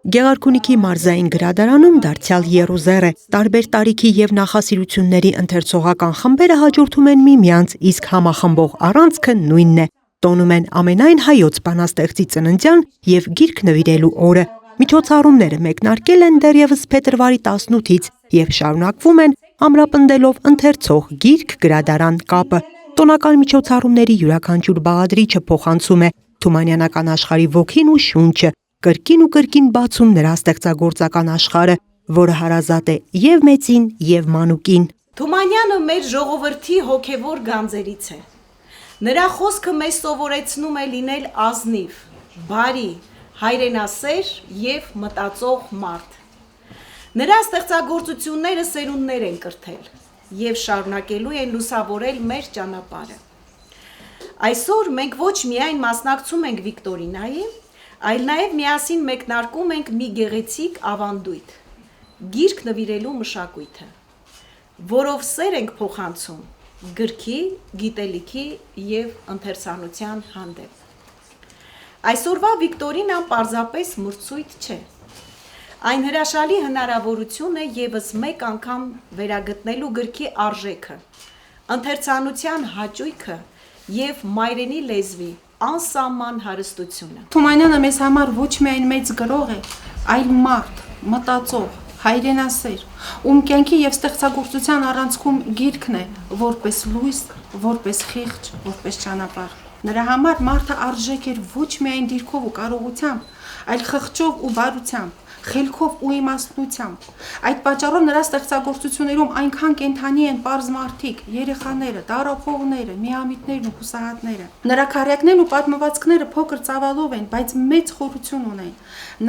Գեղարքունիքի մարզային գրադարանում դարձյալ եռուզեռ է։ Տարբեր տարիքի եւ նախասիրությունների ընթերցողական խմբերը հաջորդում են միմյանց, իսկ համախմբող առանցքը նույնն է։ Տոնում են ամենայն հայոց բանաստեղծի ծննդյան եւ գիրք նվիրելու օրը։ Միջոցառումները մեկնարկել են դեռևս փետրվարի 18-ից եւ շարունակվում են ամրապնդելով ընթերցող գիրք-գրադարան կապը։ Տոնական միջոցառումների յուրաքանչյուր բաղադրիչը փոխանցում է թումանյանական աշխարհի ոգին ու շունչը, կրկին ու կրկին բացում նրա ստեղծագործական աշխարհը, որը հարազատ է եւ մեծին եւ մանուկին։ Թումանյանը մեր ժողովրդի հոգեվոր գանձերից է։ Նրա խոսքը մեզ սովորեցնում է լինել ազնիվ, բարի, հայրենասեր եւ մտածող մարդ։ Նրա ստեղծագործությունները սերունդներ են կրթել եւ շարունակելու են լուսավորել մեր ճանապարհը։ Այսօր մենք ոչ միայն մասնակցում ենք Վիկտորինայի, այլ նաև միասին մեկնարկում ենք մի գեղեցիկ ավանդույթ՝ գիրք նվիրելու մշակույթը, որով սեր ենք փոխանցում գրքի, գիտելիքի եւ ընթերցանության հանդեպ։ Այսօրվա Վիկտորինան պարզապես մրցույթ չէ։ Այն հրաշալի հնարավորություն է եւս մեկ անգամ վերագտնելու գրքի արժեքը, ընթերցանության հաճույքը եւ մայրենի լեզվի անսահման հարստությունը։ Թումանյանը մեզ համար ոչ միայն մեծ գրող է, այլ մարդ, մտածող, հայրենասեր, ում կյանքի եւ ստեղծագործության առանցքում գիրքն է, որպես լույս, որպես խիղճ, որպես ճանապարհ։ Նրա համար մարդը արժեք էր ոչ միայն դիրքով ու կարողությամբ, այլ խղճով ու բարությամբ, խելքով ու իմաստնությամբ։ Այդ պատճառով նրա ստեղծագործություններում այնքան կենթանի են պարզ մարդիկ, երեխաները, տառապողները, միամիտներն ու հուսահատները։ Նրա քառյակներն ու պատմվածքները փոքր ծավալով են, բայց մեծ խորություն ունեն։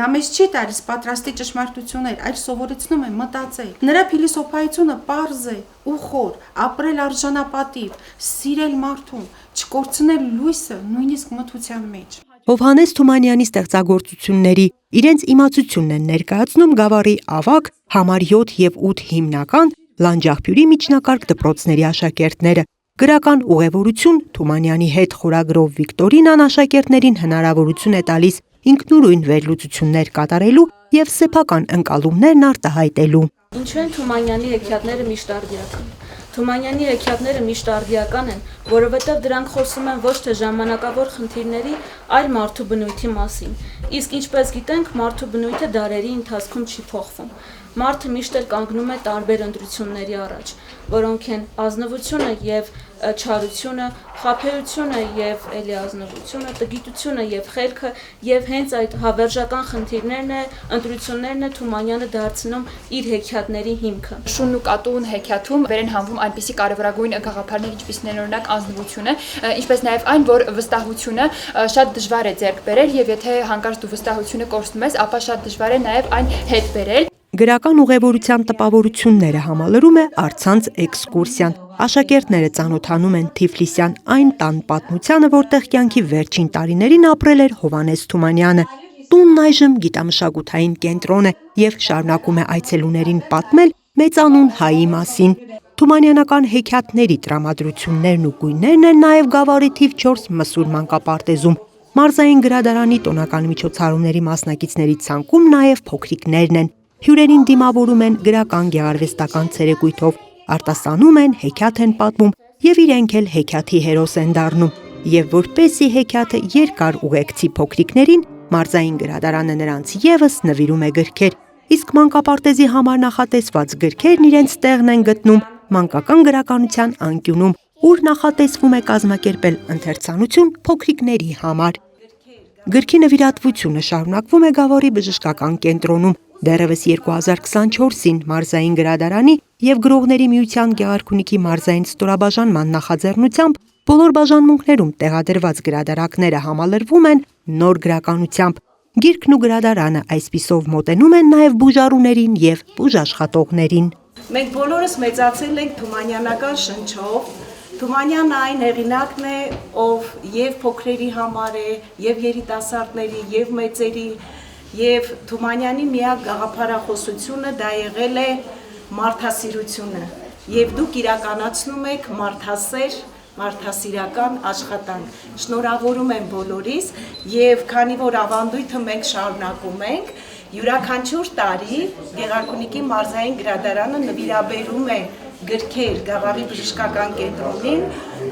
Նա մեզ չի տալիս պատրաստի ճշմարտություններ, այլ սովորեցնում է մտածել։ Նրա փիլիսոփայությունը պարզ է ու խոր, ապրել արժանապատիվ, սիրել մարդուն, չկորցնել լույսը նույնիսկ մթության մեջ։ Հովհաննես Թումանյանի ստեղծագործությունների իրենց իմացությունն են ներկայացնում Գավառի ավագ, համար 7 եւ 8 հիմնական, Լանջաղբյուրի միջնակարգ դպրոցների աշակերտները։ Գրական ուղևորություն Թումանյանի հետ խորագրով Վիկտորինան աշակերտներին հնարավորություն է տալիս ինքնուրույն վերլուծություններ կատարելու եւ սեփական ընկալումներն արտահայտելու։ Ինչու են Թումանյանի հեքիաթները միշտ արդիական։ Թումանյանի հեքիաթները միշտ արդիական են, որովհետև դրանք խոսում են ոչ թե ժամանակավոր խնդիրների, այլ մարդու բնույթի մասին։ Իսկ ինչպես գիտենք, մարդու բնույթը դարերի ընթացքում չի փոխվում։ Մարդը միշտ էլ կանգնում է տարբեր ընտրությունների առաջ, որոնք են ազնվությունը եւ չարությունը, խաբեությունը եւ էլի ազնվությունը, տգիտությունը եւ խելքը, եւ հենց այդ հավերժական խնդիրներն է, ընտրություններն է Թումանյանը դարձնում իր հեքիաթների հիմքը։ Շունն ու կատուն հեքիաթում վեր են հանվում այնպիսի կարևորագույն գաղափարներ, ինչպիսին են օրինակ ազնվությունը, ինչպես նաեւ այն, որ վստահությունը շատ դժվար է ձեռք բերել եւ եթե հանկարծ դու վստահությունը կորցնում ես, ապա շատ դժվար է նաեւ այն հետ բերել։ Գրական ուղևորության տպավորությունները համալրում է առցանց էքսկուրսիան։ Աշակերտները ծանոթանում են Թիֆլիսյան այն տան պատմությանը, որտեղ կյանքի վերջին տարիներին ապրել էր Հովհաննես Թումանյանը։ Տունն այժմ գիտամշակութային կենտրոն է եւ շարունակում է այցելուներին պատմել մեծանուն հայի մասին։ Թումանյանական հեքիաթների տրամադրություններն ու գույներն են նաեւ Գավառի թիվ 4 մսուր մանկապարտեզում։ Մարզային գրադարանի տոնական միջոցառումների մասնակիցների ցանկում նաեւ փոքրիկներն են։ Հյուրերին դիմավորում են գրական գեղարվեստական ցերեկույթով, արտասանում են, հեքիաթ են պատմում եւ իրենք էլ հեքիաթի հերոս են դառնում։ Եվ որպեսզի հեքիաթը երկար ուղեկցի փոքրիկներին, մարզային գրադարանը նրանց եւս նվիրում է գրքեր, իսկ մանկապարտեզի համար նախատեսված գրքերն իրենց տեղն են գտնում մանկական գրականության անկյունում, ուր նախատեսվում է կազմակերպել ընթերցանություն փոքրիկների համար։ Գրքի նվիրատվությունը շարունակվում է Գավառի բժշկական կենտրոնում։ Դեռևս 2024-ին մարզային գրադարանի եւ գրողների միության Գեղարքունիքի մարզային ստորաբաժանման նախաձեռնությամբ բոլոր բաժանմունքներում տեղադրված գրադարանները համալրվում են նոր գրականությամբ։ Գիրքն ու գրադարանը այսպիսով մոտենում են նաեւ բուժառուներին եւ բուժաշխատողներին։ Մենք բոլորս մեծացել ենք թումանյանական շնչով։ Թումանյանը այն հեղինակն է, ով եւ փոքրերի համար է, եւ երիտասարդների, եւ մեծերի, եւ Թումանյանի միակ գաղափարախոսությունը դա եղել է մարդասիրությունը, եւ դուք իրականացնում եք մարդասեր, մարդասիրական աշխատանք։ Շնորհավորում եմ բոլորիս եւ քանի որ ավանդույթը մենք շարունակում ենք Յուրաքանչյուր տարի Գեղարքունիքի մարզային գրադարանը նվիրաբերում է գրքեր Գավառի բժշկական կենտրոնին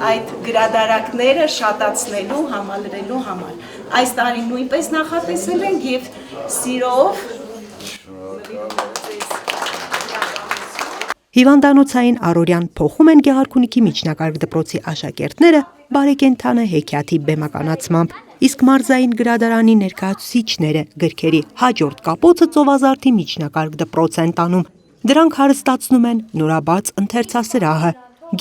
այդ գրադարակները շատացնելու, համալրելու համար։ Այս տարի նույնպես նախատեսել ենք եւ սիրով Հիվանդանոցային առօրյան փոխում են Գեղարքունիքի միջնակարգ դպրոցի աշակերտները բարեկենդանը հեքիաթի բեմականացմամբ, իսկ մարզային գրադարանի ներկայացուցիչները գրքերի հաջորդ կապոցը Ծովազարդի միջնակարգ դպրոց են տանում։ Դրանք հարստացնում են նորաբաց ընթերցասրահը։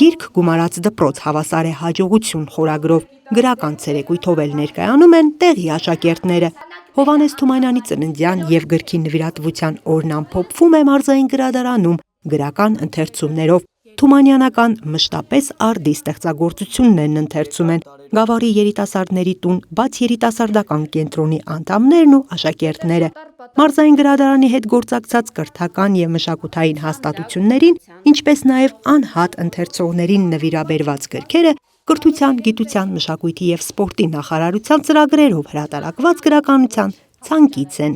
Գիրք գումարած դպրոց հավասար է հաջողություն խորագրով։ Գրական ցերեկույթով էլ ներկայանում են տեղի աշակերտները։ Հովհաննես Թումանյանի ծննդյան եւ գրքի նվիրատվության օրն ամփոփվում է մարզային գրադարանում գրական ընթերցումներով։ Թումանյանական մշտապես արդի ստեղծագործությունն են ընթերցում են Գավառի երիտասարդների տուն, բաց երիտասարդական կենտրոնի անդամներն ու աշակերտները։ Մարզային գրադարանի հետ գործակցած կրթական եւ մշակութային հաստատություններին, ինչպես նաեւ անհատ ընթերցողներին նվիրաբերված գրքերը Կրթության, գիտության, մշակույթի եւ սպորտի նախարարության ծրագրերով հրատարակված գրականության ցանկից են։